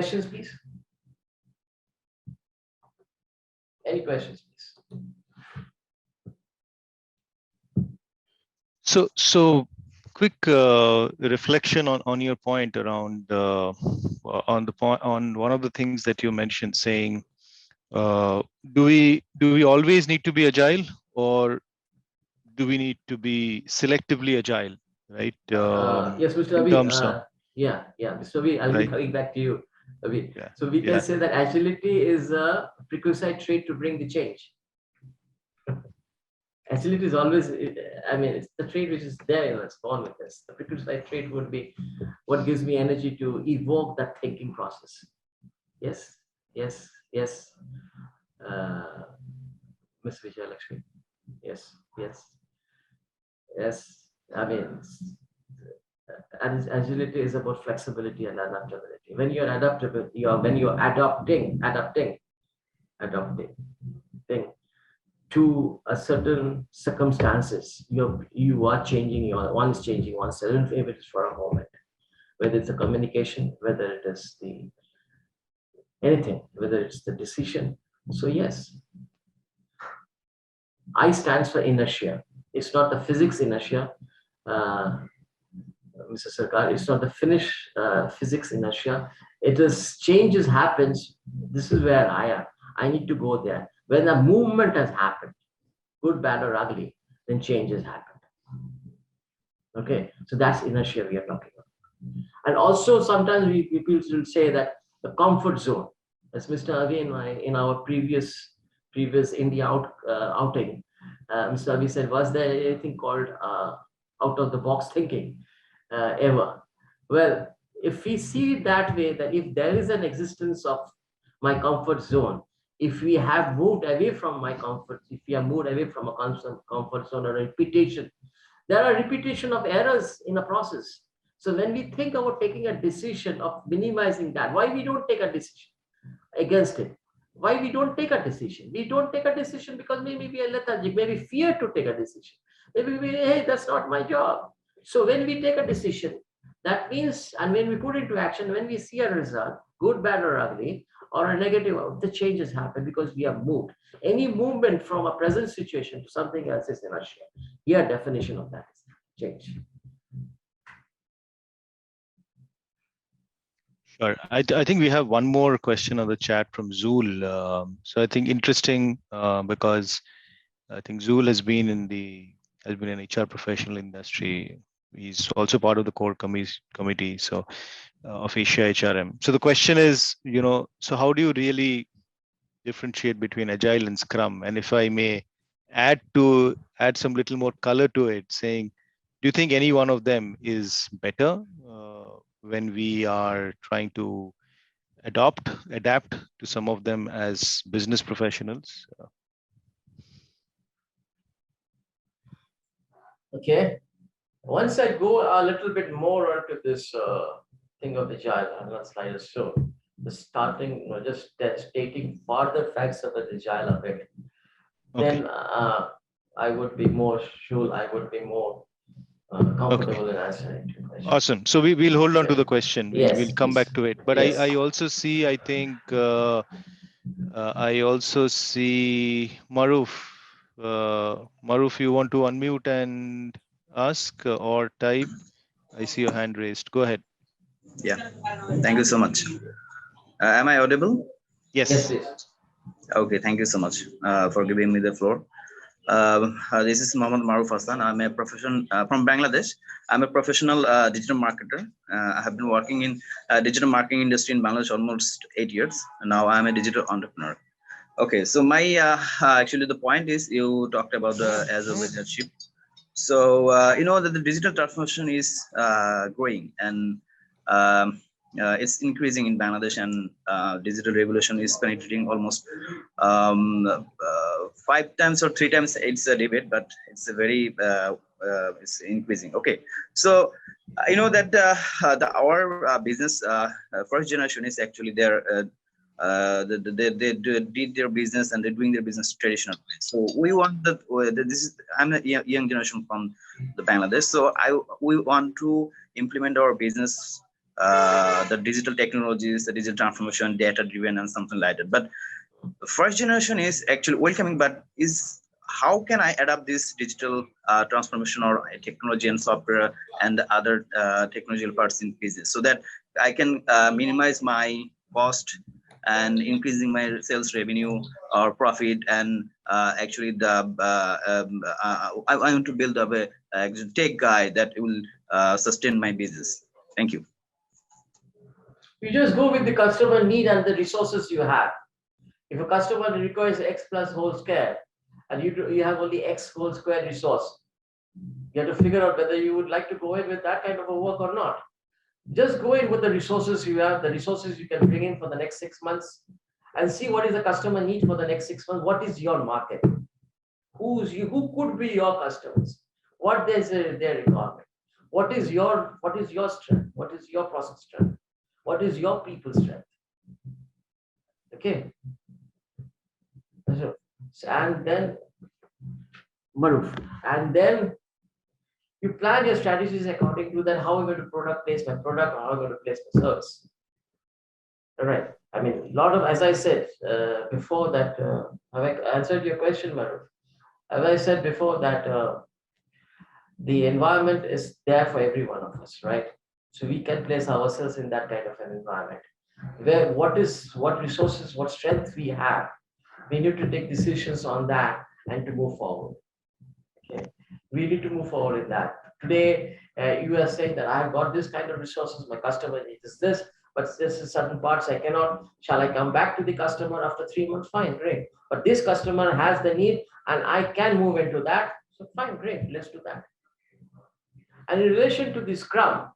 questions, please? Any questions, please? So quick reflection on your point around on one of the things that you mentioned, saying do we always need to be agile, or do we need to be selectively agile, right? Yes, Mr. In Avi. terms of Yeah, Mr. Avi, I'll be right, coming back to you. Avi. yeah, So we can yeah, say that agility is a prerequisite trait to bring the change. Agility is always, I mean, it's the trait which is there, it's born with us. The prerequisite trait would be what gives me energy to evoke that thinking process. Yes, yes, yes. Miss Vijay Lakshmi. Yes, yes, yes. I mean, and agility is about flexibility and adaptability. When you're adaptable, when you're adapting to a certain circumstances, you are changing. One is changing oneself, even if it's for a moment. Whether it's a communication, whether it is the anything, whether it's the decision. So yes, I stands for inertia. It's not the physics inertia, Mr. Sarkar. It's not the physics inertia. It is changes happens. This is where I am. I need to go there. When a movement has happened, good, bad, or ugly, then changes happen. Okay, so that's inertia we are talking about. And also sometimes people will say that the comfort zone, as Mr. Avi in our previous India outing, Mr. Avi said, was there anything called out of the box thinking ever? Well, if we see it that way, that if there is an existence of my comfort zone, if we have moved away from my comfort, if we have moved away from a constant comfort zone or repetition, there are repetition of errors in a process. So when we think about taking a decision of minimizing that, why we don't take a decision against it? Why we don't take a decision? We don't take a decision because maybe we are lethargic, maybe fear to take a decision. Maybe hey, that's not my job. So when we take a decision, that means, and when we put into action, when we see a result, good, bad, or ugly, or a negative, the changes happen because we have moved. Any movement from a present situation to something else is inertia. Here, definition of that is change. sure. I think we have one more question on the chat from Zool. So I think interesting because I think Zool has been an HR professional industry. He's also part of the core committee of Asia HRM. So the question is, so how do you really differentiate between Agile and Scrum? And if I may add some little more color to it, saying, do you think any one of them is better when we are trying to adapt to some of them as business professionals? Okay. Once I go a little bit more into this thing of Agile, I'm not slide show. The starting, just stating further facts about Agile a bit. Okay. Then I would be more sure. I would be more comfortable in answering your question. Awesome. So we'll hold on to the question. We'll come back to it. But yes. I also see, I think, I also see Maruf. Maruf, you want to unmute and ask or type? I see your hand raised. Go ahead. Yeah. Thank you so much. Am I audible? Yes. Yes, please. Okay. Thank you so much for giving me the floor. This is Mohammad Maruf Hassan. I'm a professional from Bangladesh. I'm a professional digital marketer. I have been working in digital marketing industry in Bangladesh almost 8 years. And now I'm a digital entrepreneur. Okay, so my actually the point is you talked about the Agile leadership. So you know that the digital transformation is growing and it's increasing in Bangladesh, and digital revolution is penetrating almost 5 times or 3 times. It's a debate, but it's a very it's increasing. Okay, so you know that our business first generation is actually their they did their business and they're doing their business traditional way. So we want that. I'm a young generation from the Bangladesh, so we want to implement our business the digital technologies, the digital transformation, data driven, and something like that. But the first generation is actually welcoming, but is how can I adapt this digital transformation or technology and software and the other technological parts in business so that I can minimize my cost and increasing my sales revenue or profit, and actually I want to build up a tech guy that will sustain my business. Thank you. You just go with the customer need and the resources you have. If a customer requires X plus whole square and you have only X whole square resource, you have to figure out whether you would like to go in with that kind of a work or not. Just go in with the resources you have, the resources you can bring in for the next 6 months, and see what is the customer need for the next 6 months. What is your market? Who could be your customers? What is their requirement? What is your strength? What is your process strength? What is your people strength? Okay. And then Maruf, and then you plan your strategies according to that. How am I going to place my product, or how am I going to place my service? All right. I mean, a lot of, as I said before that, have I answered your question, Maruf? As I said before that, the environment is there for every one of us, right? So we can place ourselves in that kind of an environment where what resources, what strength we have, we need to take decisions on that and to move forward. Okay, we need to move forward in that. Today, you are saying that I've got this kind of resources, my customer needs this, but this is certain parts I cannot. Shall I come back to the customer after 3 months? Fine, great. But this customer has the need and I can move into that. So fine, great, let's do that. And in relation to the Scrum,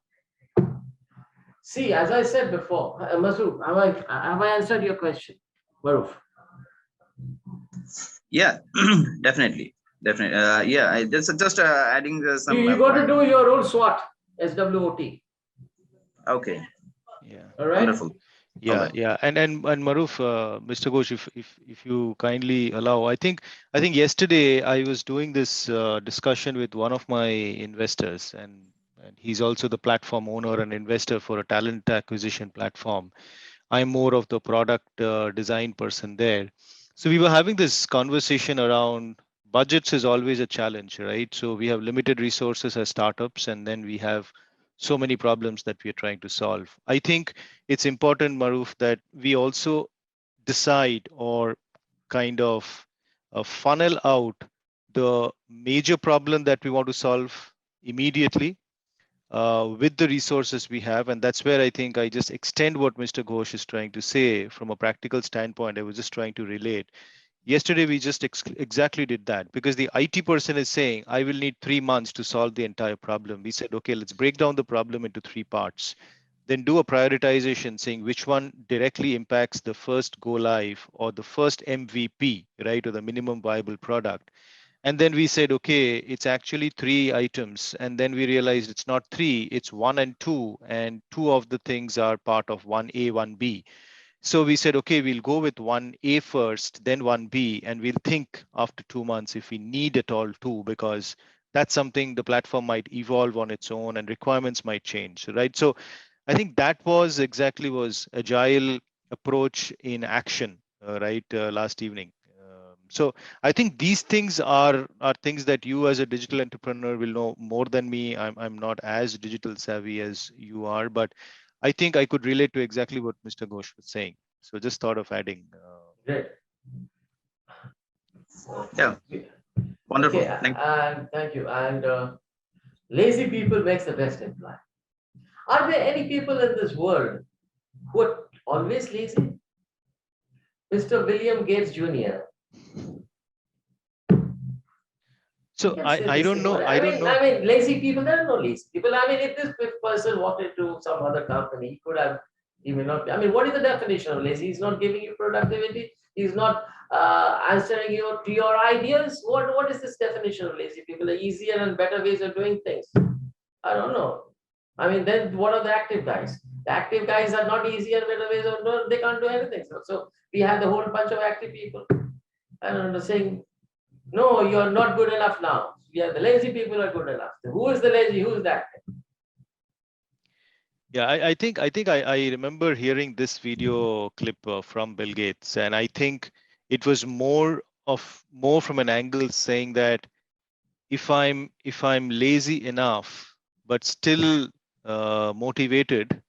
see, as I said before, Masood, have I answered your question? Maruf? Yeah, definitely. Yeah, I just adding some. You got to do your own SWOT, SWOT. Okay. Yeah. All right. Wonderful. Yeah, right. Yeah, and Maruf, Mr. Ghosh, if you kindly allow, I think yesterday I was doing this discussion with one of my investors, and he's also the platform owner and investor for a talent acquisition platform. I'm more of the product design person there. So we were having this conversation around budgets is always a challenge, right? So we have limited resources as startups, and then we have so many problems that we are trying to solve. I think it's important, Maruf, that we also decide or kind of funnel out the major problem that we want to solve immediately with the resources we have. And that's where I think I just extend what Mr. Ghosh is trying to say from a practical standpoint. I was just trying to relate. Yesterday, we just exactly did that because the IT person is saying, I will need 3 months to solve the entire problem. We said, okay, let's break down the problem into 3 parts. Then do a prioritization saying which one directly impacts the first go live or the first MVP, right? Or the minimum viable product. And then we said, okay, it's actually 3 items. And then we realized it's not 3, it's 1 and 2. And 2 of the things are part of 1A, 1B. So we said, okay, we'll go with 1A first, then 1B, and we'll think after 2 months if we need at all 2, because that's something the platform might evolve on its own and requirements might change, right? So I think that was Agile approach in action, right, last evening. So I think these things are things that you as a digital entrepreneur will know more than me. I'm not as digital savvy as you are, but I think I could relate to exactly what Mr. Ghosh was saying. So just thought of adding. Great. Yeah. Wonderful. Okay, thank you. And lazy people makes the best employee. Are there any people in this world who are always lazy? Mr. William Gates Jr. So I don't know. I mean, lazy people, there are no lazy people. I mean, if this person walked into some other company, he could have, he may not be. I mean, what is the definition of lazy? He's not giving you productivity. He's not answering to your ideas. What is this definition of lazy people? Easier and better ways of doing things. I don't know. I mean, then what are the active guys? The active guys are not easier and better ways of doing. They can't do anything. So we have the whole bunch of active people. I don't know, saying, no, you're not good enough now. Yeah, the lazy people are good enough. Who is the lazy? Who is that? Yeah, I remember hearing this video clip from Bill Gates, and I think it was more from an angle saying that if I'm lazy enough but still motivated,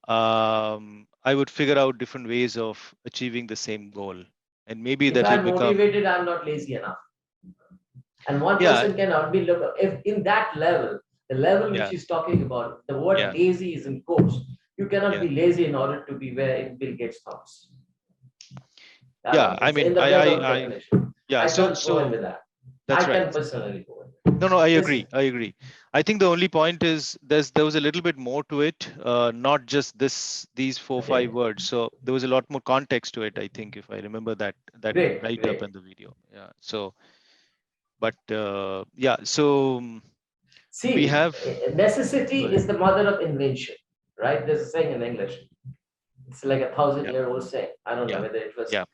I would figure out different ways of achieving the same goal, and maybe If that'll I'm become. motivated, I'm not lazy enough. And one Yeah, person cannot be look if in that level, the level which yeah, he's talking about, the word yeah, lazy is in quotes. You cannot yeah, be lazy in order to be where in Bill Gates' thoughts. yeah. I It's mean, in the breadth of definition. yeah. I So, can't go in so with that. I that's right. can personally go in. No, no, I This agree. I agree. I think the only point is there was a little bit more to it, not just these four, five okay. words. So there was a lot more context to it, I think, if I remember that Great, right up great. in the video. Yeah. So, but yeah. So we See, have. Go necessity ahead. is the mother of invention, right? There's a saying in English. It's like a Yeah. 1,000-year-old saying. I don't know Yeah. whether it was Yeah.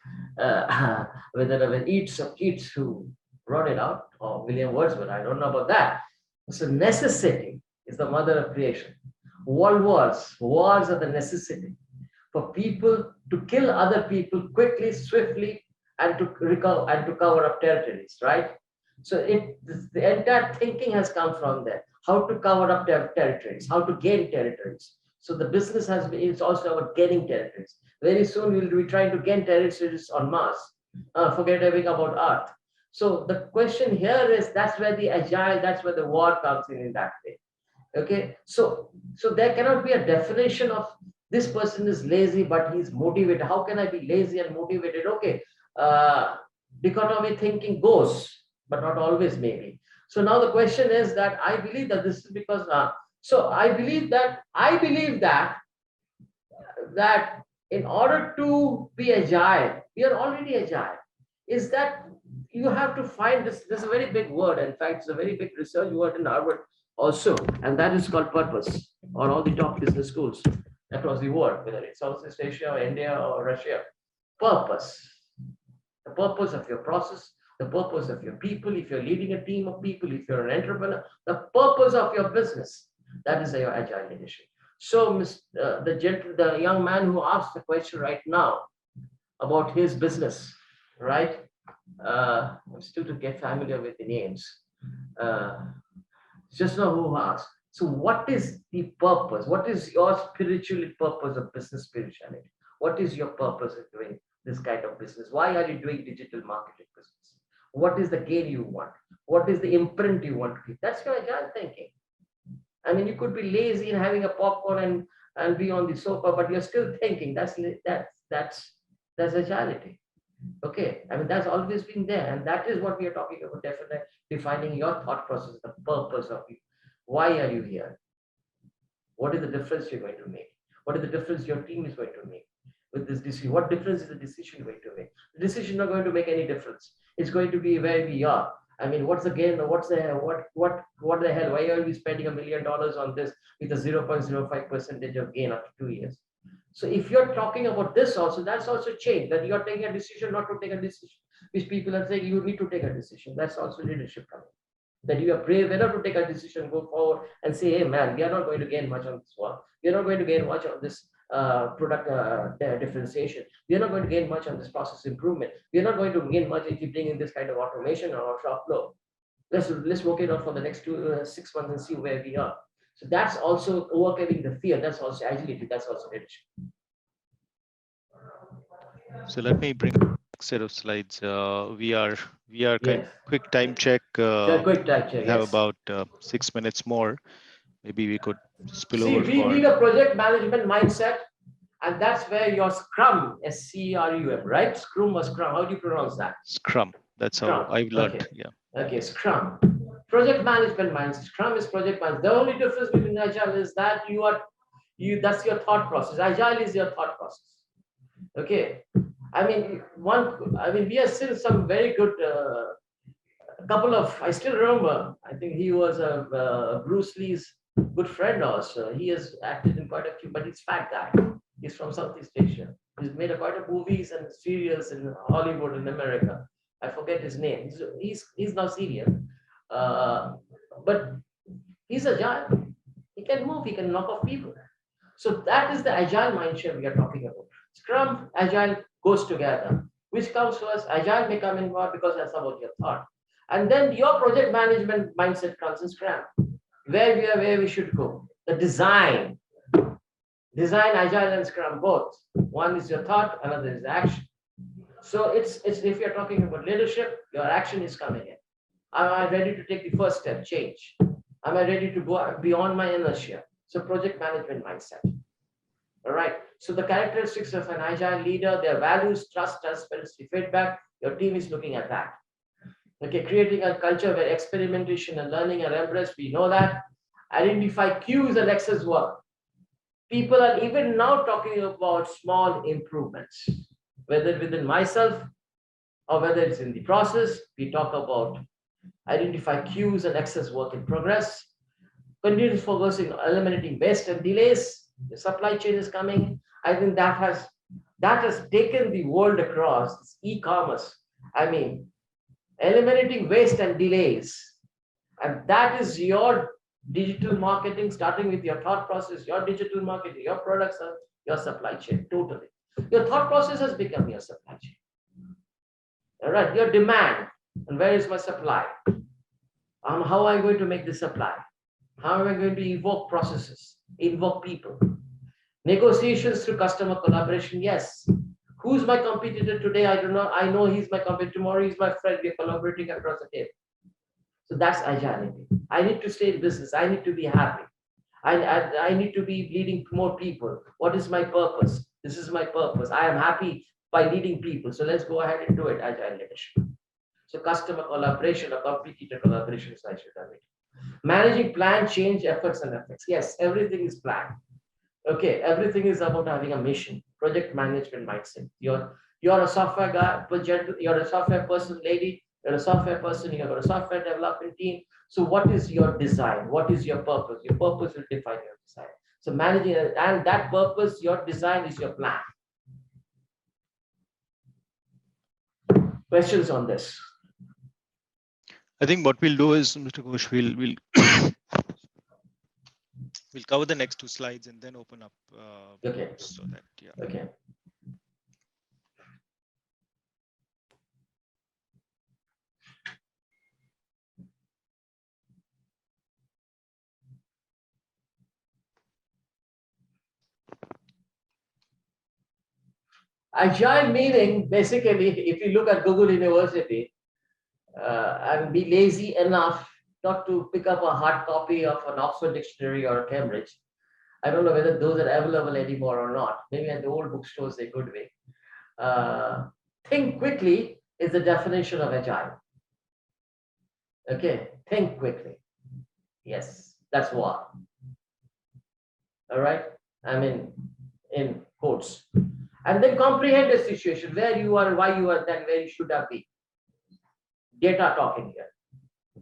whether Yeats who brought it out or William Wordsworth. I don't know about that. So necessity is the mother of creation. Wars are the necessity for people to kill other people quickly, swiftly, and to recover and to cover up territories, right? So the entire thinking has come from there. How to cover up territories, how to gain territories. So the business has been, it's also about gaining territories. Very soon we'll be trying to gain territories on Mars. Forget everything about Earth. So the question here is that's where the agile, that's where the war comes in that way. Okay, so there cannot be a definition of this person is lazy but he's motivated. How can I be lazy and motivated? Okay, dichotomy thinking goes, but not always maybe. So now the question is that I believe that this is because so I believe that in order to be agile, we are already agile. Is that you have to find this? This is a very big word. In fact, it's a very big research word in Harvard also, and that is called purpose, or all the top business schools across the world, whether it's Southeast Asia or India or Russia. Purpose, the purpose of your process, the purpose of your people. If you're leading a team of people, if you're an entrepreneur, the purpose of your business. That is your agile leadership. So, the young man who asked the question right now about his business, right? I'm still to get familiar with the names. Uh, just know who asked. So, what is the purpose? What is your spiritual purpose of business spirituality? What is your purpose of doing this kind of business? Why are you doing digital marketing business? What is the gain you want? What is the imprint you want to keep? That's your agile thinking. I mean, you could be lazy and having a popcorn and be on the sofa, but you're still thinking. That's agility. Okay, I mean that's always been there, and that is what we are talking about. Definitely defining your thought process, the purpose of you. Why are you here? What is the difference you're going to make? What is the difference your team is going to make with this decision? What difference is the decision going to make? The decision is not going to make any difference. It's going to be where we are. I mean, what's the gain? What's the what the hell? Why are we spending $1 million on this with a 0.05% of gain after 2 years? So if you're talking about this also, that's also change. That you're taking a decision not to take a decision, which people are saying you need to take a decision. That's also leadership coming. That you are brave enough to take a decision, go forward and say, hey man, we are not going to gain much on this one. We are not going to gain much on this product differentiation. We are not going to gain much on this process improvement. We are not going to gain much if you bring in this kind of automation or shop floor. Let's work it out for the next 6 months and see where we are. So that's also overcoming the fear. That's also agility. That's also leadership. So let me bring a set of slides. We are kind Yes. quick time check. Quick touch. We have Yes. about 6 minutes more. Maybe we could spill See, over we for need a project management mindset, and that's where your Scrum, SCRUM, right? Scrum or Scrum. How do you pronounce that? Scrum. That's how Scrum. I've learned. Okay. Yeah. Okay, Scrum. Project management mindset. Scrum is project management. The only difference between Agile is that that's your thought process. Agile is your thought process. Okay. We have seen some very good a couple of, I still remember, I think he was a Bruce Lee's good friend also. He has acted in quite a few, but he's fat guy. He's from Southeast Asia. He's made quite a movies and serials in Hollywood in America. I forget his name. He's now Syrian, but he's agile. He can move. He can knock off people. So that is the agile mindset we are talking about. Scrum, agile goes together. Which comes first? Agile may come involved because that's about your thought. And then your project management mindset comes in Scrum. Where we should go. The design, agile and Scrum both. One is your thought, another is action. So it's if you're talking about leadership, your action is coming in. Am I ready to take the first step, change? Am I ready to go beyond my inertia? So project management mindset. All right. So the characteristics of an agile leader, their values, trust, transparency, feedback, your team is looking at that. Okay, creating a culture where experimentation and learning are embraced, we know that. Identify cues and excess work. People are even now talking about small improvements, whether within myself or whether it's in the process. We talk about identify cues and excess work in progress. Continuous focusing on eliminating waste and delays. The supply chain is coming. I think that has taken the world across. E-commerce. I mean, eliminating waste and delays. And that is your digital marketing, starting with your thought process, your digital marketing, your products, your supply chain, totally. Your thought process has become your supply chain. All right, your demand, and where is my supply? How am I going to make the supply? How am I going to evoke processes, invoke people? Negotiations through customer collaboration, yes. Who's my competitor today? I don't know. I know he's my competitor. Tomorrow he's my friend. We're collaborating across the table. So that's agility. I need to stay in business. I need to be happy. I need to be leading more people. What is my purpose? This is my purpose. I am happy by leading people. So let's go ahead and do it, agile leadership. So customer collaboration or competitor collaboration is I should have it. Managing plan, change, efforts and effects. Yes, everything is planned. Okay, everything is about having a mission, project management mindset. You're a software guy, you're a software person, lady, you're a software person, you've got a software development team. So what is your design? What is your purpose? Your purpose will define your design. So managing it, and that purpose, your design is your plan. Questions on this? I think what we'll do is, Mr. Ghosh, we'll we'll cover the next two slides and then open up. Okay. So that, yeah. Okay. Agile meaning, basically, if you look at Google University and be lazy enough not to pick up a hard copy of an Oxford Dictionary or a Cambridge, I don't know whether those are available anymore or not. Maybe at the old bookstores they could be. Think quickly is the definition of agile. Okay, think quickly. Yes, that's what. All right, I mean, in quotes. And then comprehend the situation, where you are, why you are, then where you should have been. Data talking here.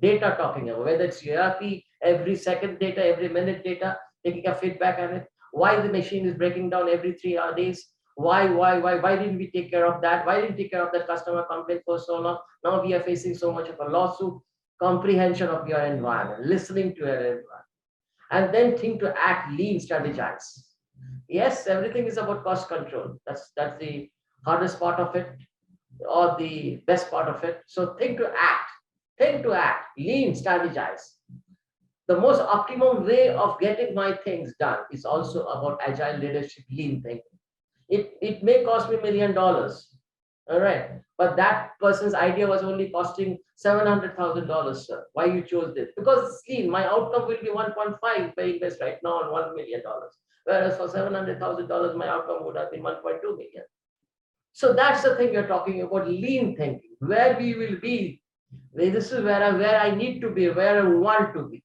Data talking here, whether it's ERP, every second data, every minute data, taking a feedback on it. Why the machine is breaking down every 3 days? Why didn't we take care of that? Why didn't we take care of that customer complaint for so long? Now we are facing so much of a lawsuit. Comprehension of your environment, listening to your environment. And then think to act, lean, strategize. Yes, everything is about cost control. That's the hardest part of it, or the best part of it. So think to act, lean, strategize. The most optimum way of getting my things done is also about agile leadership, lean thinking. It may cost me $1 million, all right, but that person's idea was only costing $700,000, sir. Why you chose this? Because it's lean. My outcome will be 1.5 if I invest right now on $1 million. Whereas for $700,000, my outcome would have been 1.2 million. So that's the thing you're talking about, lean thinking, where we will be. This is where I need to be, where I want to be.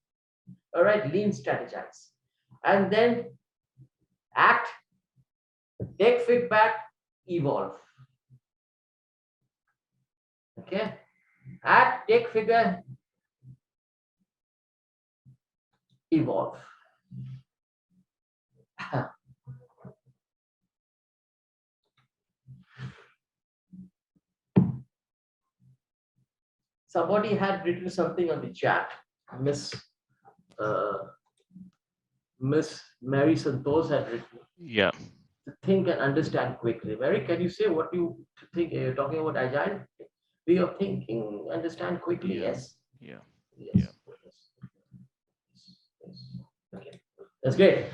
All right, lean, strategize. And then act, take feedback, evolve. Okay, act, take feedback, evolve. Somebody had written something on the chat. Miss Miss Mary Santos had written. Yeah. To think and understand quickly. Mary, can you say what you think? You're talking about agile way of thinking, understand quickly. Yeah. Yes. Yeah. Yes. Yeah. Yes. Okay. That's great.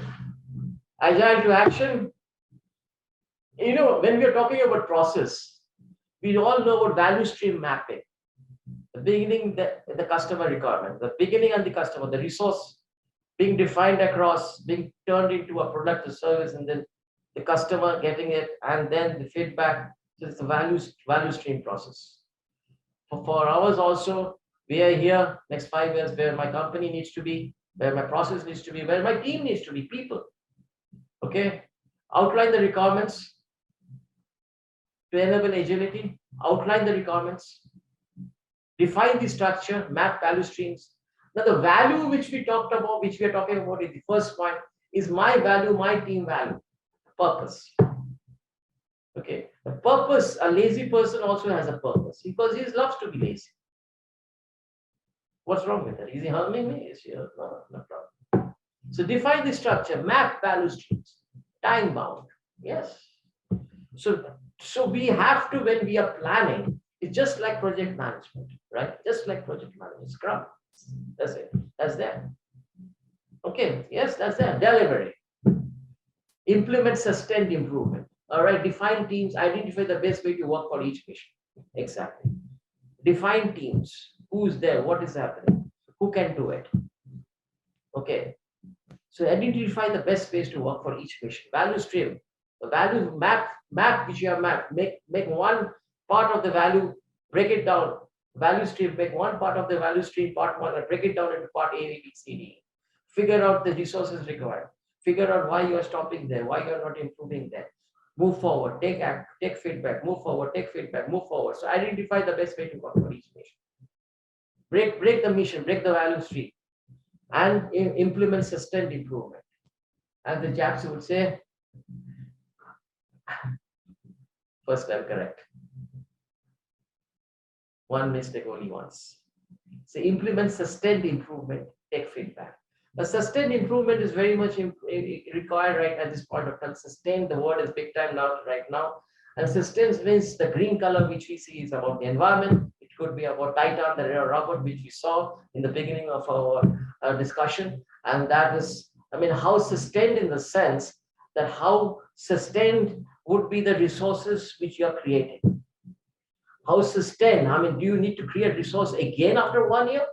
Agile to action. You know, when we are talking about process, we all know about value stream mapping. The beginning, the customer requirement, the beginning and the customer, the resource being defined across, being turned into a product or service, and then the customer getting it, and then the feedback. So it's the value stream process. For ours also, we are here next 5 years where my company needs to be, where my process needs to be, where my team needs to be, people. Okay, outline the requirements to enable agility, outline the requirements, define the structure, map value streams. Now, the value which we talked about, which we are talking about in the first point, is my value, my team value, purpose. Okay, the purpose, a lazy person also has a purpose because he loves to be lazy. What's wrong with that? Is he harming me? Is he, no, no problem. So define the structure, map value streams, time bound. Yes. So we have to, when we are planning, it's just like project management, right? Just like project management, Scrum. That's it. That's there. Okay. Yes, that's there. Delivery. Implement sustained improvement. All right. Define teams. Identify the best way to work for each mission. Exactly. Define teams. Who's there? What is happening? Who can do it? Okay. So identify the best ways to work for each mission. Value stream. The value map which you have mapped. Make one part of the value, break it down. Value stream, make one part of the value stream, part one, and break it down into part A, B, C, D. Figure out the resources required. Figure out why you are stopping there, why you are not improving there. Move forward, take feedback, move forward, take feedback, move forward. So identify the best way to work for each mission. Break the mission, break the value stream, and implement sustained improvement. And the Japs would say, first time correct. One mistake only once. So implement sustained improvement, take feedback. A sustained improvement is very much required right at this point of time. Sustain, the word is big time now, right now. And sustain means the green color which we see is about the environment. It could be about Titan, the robot which we saw in the beginning of our discussion. And that is, I mean, how sustained in the sense that how sustained would be the resources which you are creating. How sustain? I mean, do you need to create resource again after 1 year?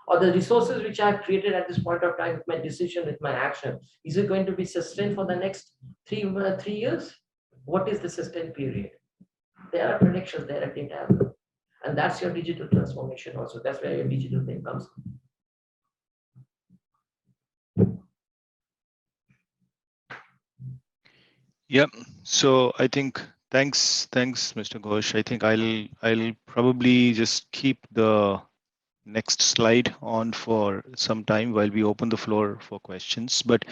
Or the resources which I've created at this point of time with my decision, with my action, is it going to be sustained for the next 3 years? What is the sustained period? There are predictions, there are data. And that's your digital transformation also. That's where your digital thing comes from. Yep. So I think thanks, Mr. Ghosh. I think I'll probably just keep the next slide on for some time while we open the floor for questions. But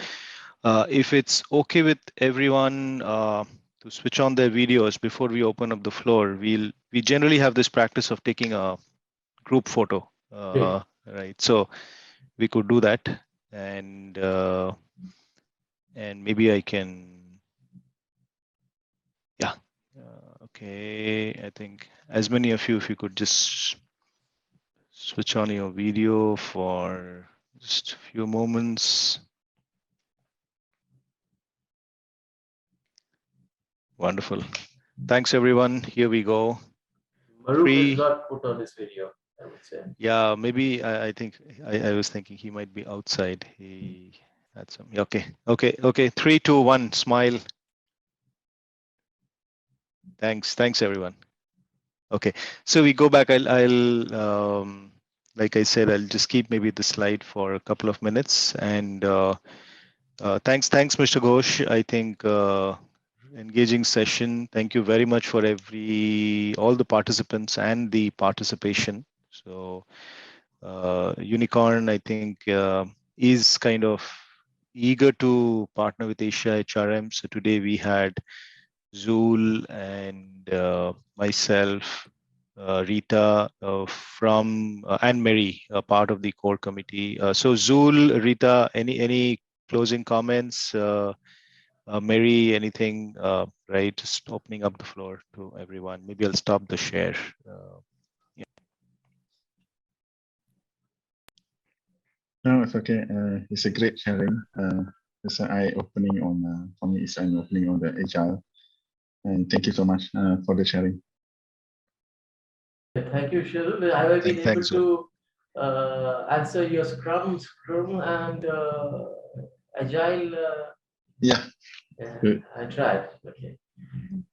if it's okay with everyone to switch on their videos before we open up the floor, we generally have this practice of taking a group photo, right? So we could do that, and maybe I can. Yeah. Okay. I think as many of you, if you could just switch on your video for just a few moments. Wonderful. Thanks, everyone. Here we go. Maruf is not put on this video, I would say. Yeah, maybe I think I was thinking he might be outside. He had some. Okay. 3, 2, 1. Smile. Thanks, everyone. Okay, so we go back. I'll like I said, I'll just keep maybe the slide for a couple of minutes. And thanks, Mr. Ghosh. I think engaging session. Thank you very much for all the participants and the participation. So Unicorn, I think, is kind of eager to partner with Asia HRM. So today we had Zool and myself, Rita from and Mary, part of the core committee. So Zool, Rita, any closing comments? Mary, anything, right? Just opening up the floor to everyone. Maybe I'll stop the share. No, it's okay. It's a great sharing. It's an eye-opening on, for me, it's an opening on the Agile. And thank you so much for the sharing. Thank you, Cheryl. I have been able Thanks, to answer your Scrum and Agile. Yeah. Yeah, Good. I tried. Okay,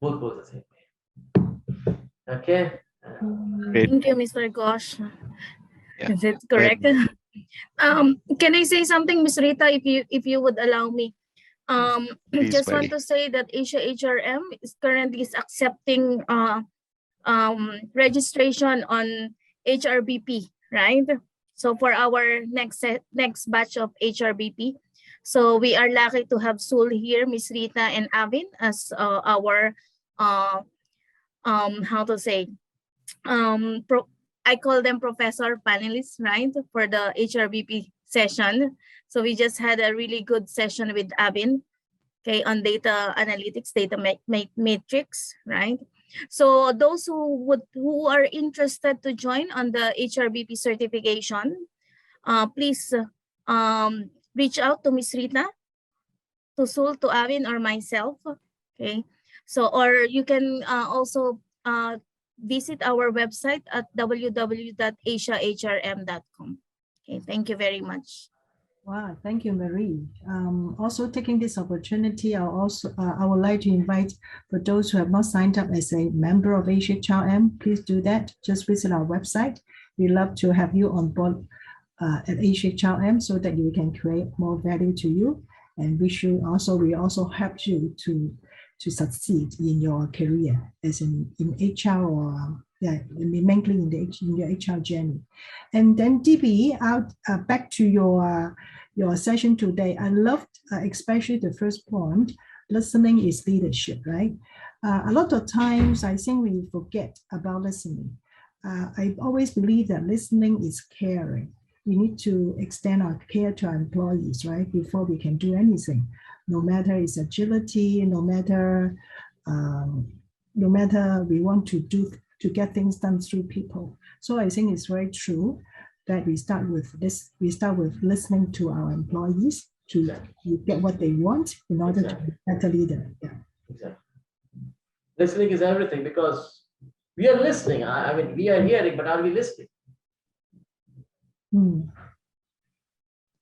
both the same way. Okay. Great. Thank you, Mr. Gosh. Yeah. Is it correct? Can I say something, Ms. Rita, if you would allow me? Please, Just want Mary. to say that Asia HRM is currently accepting registration on HRBP, right? So for our next batch of HRBP. So we are lucky to have Sul here, Ms. Rita and Avin as our how to say I call them professor panelists, right, for the HRBP session. So we just had a really good session with Avin, okay, on data analytics, data matrix, right? So those who are interested to join on the HRBP certification, please reach out to Ms. Rita, to Sul, to Avin, or myself, okay? So, or you can also visit our website at www.asiahrm.com. Okay, thank you very much. Wow, thank you, Marie. Also taking this opportunity, I would like to invite, for those who have not signed up as a member of AsiaHRM, please do that. Just visit our website. We'd love to have you on board at AsiaHRM so that we can create more value to you, and we also help you to succeed in your career as in HR or mainly in your HR journey. And then DB, back to your session today. I loved especially the first point, listening is leadership, right? A lot of times I think we forget about listening. I always believe that listening is caring. We need to extend our care to our employees, right, before we can do anything. No matter it's agility, no matter we want to get things done through people. So I think it's very true that we start with this. We start with listening to our employees to get what they want in order to be a better leader. Yeah. Exactly. Listening is everything, because we are listening. I mean, we are hearing, but are we listening?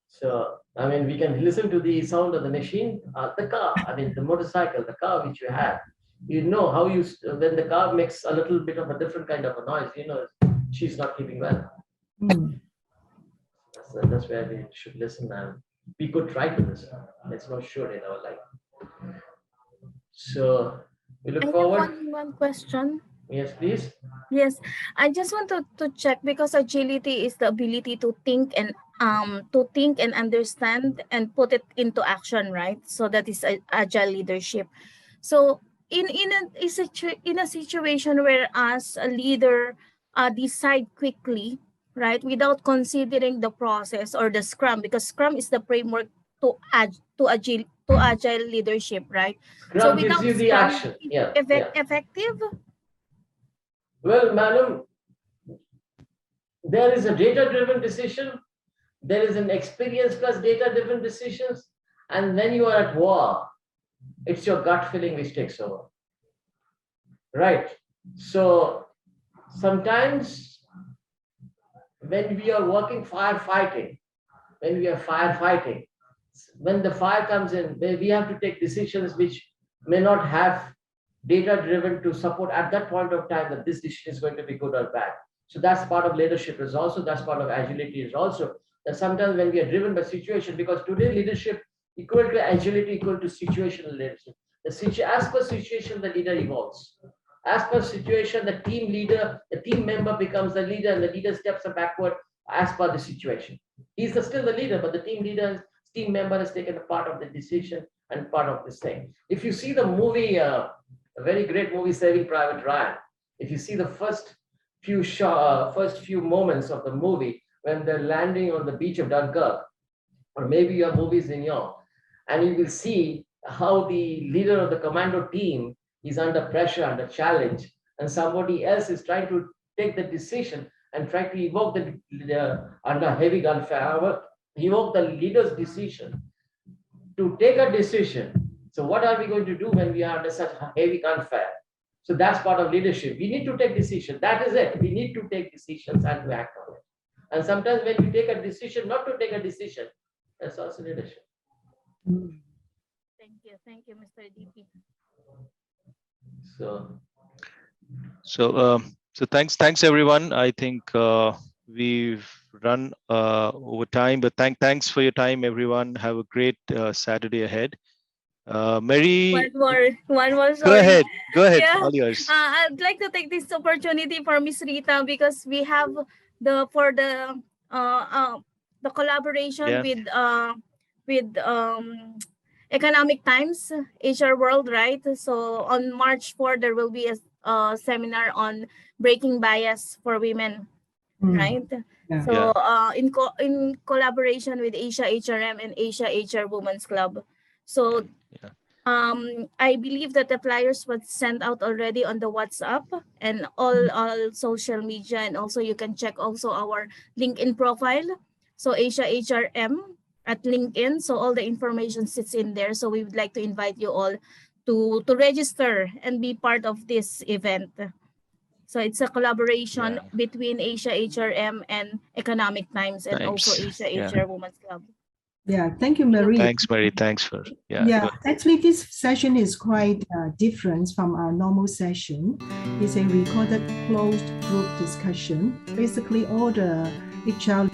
So, I mean, we can listen to the sound of the machine, the car, I mean, the motorcycle, the car which you have. You know how when the car makes a little bit of a different kind of a noise, you know, she's not keeping well. That's where we should listen, and we could try to listen. It's not sure in our life. So, we look forward. One question. Yes, please. Yes, I just want to check, because agility is the ability to think and understand and put it into action, right? So that is agile leadership. So in a situation where as a leader decide quickly, right, without considering the process or the Scrum, because Scrum is the framework to agile leadership, right? Scrum so gives without you the Scrum, action. Yeah. Effective. Well, madam, there is a data-driven decision. There is an experience plus data-driven decisions. And when you are at war, it's your gut feeling which takes over. Right. So sometimes when we are working firefighting, when the fire comes in, we have to take decisions which may not have data-driven to support at that point of time that this decision is going to be good or bad. So that's part of leadership is also, that's part of agility is also, that sometimes when we are driven by situation, because today leadership equal to agility equal to situational leadership. As per situation, the leader evolves. As per situation, the team member becomes the leader, and the leader steps backward as per the situation. He's still the leader, but the team member has taken a part of the decision and part of this thing. If you see the movie, a very great movie, Saving Private Ryan, if you see the first few moments of the movie when they're landing on the beach of Dunkirk, or maybe your movies in your, and you will see how the leader of the commando team is under pressure, under challenge, and somebody else is trying to take the decision and try to evoke the under heavy gunfire, evoke the leader's decision to take a decision. So what are we going to do when we are under such heavy gunfire? So that's part of leadership. We need to take decisions. That is it. We need to take decisions and to act on it. And sometimes when we take a decision, not to take a decision, that's also leadership. Thank you, Mr. DP. So thanks everyone. I think we've run over time, but thanks for your time, everyone. Have a great Saturday ahead. Mary, One more. go ahead. Yeah. All yours. I'd like to take this opportunity for Miss Rita, because we have the collaboration with Economic Times HR World, right? So on March 4, there will be a seminar on breaking bias for women, right? Yeah. So in collaboration with Asia HRM and Asia HR Women's Club. So I believe that the flyers was sent out already on the WhatsApp and all social media, and also you can check also our LinkedIn profile. So Asia HRM at LinkedIn. So all the information sits in there. So we would like to invite you all to register and be part of this event. So it's a collaboration between Asia HRM and Economic Times and also Asia HR Women's Club. Yeah, thank you, Marie. Thanks, Marie. Thanks for Actually, this session is quite different from our normal session. It's a recorded closed group discussion. Basically, all the HR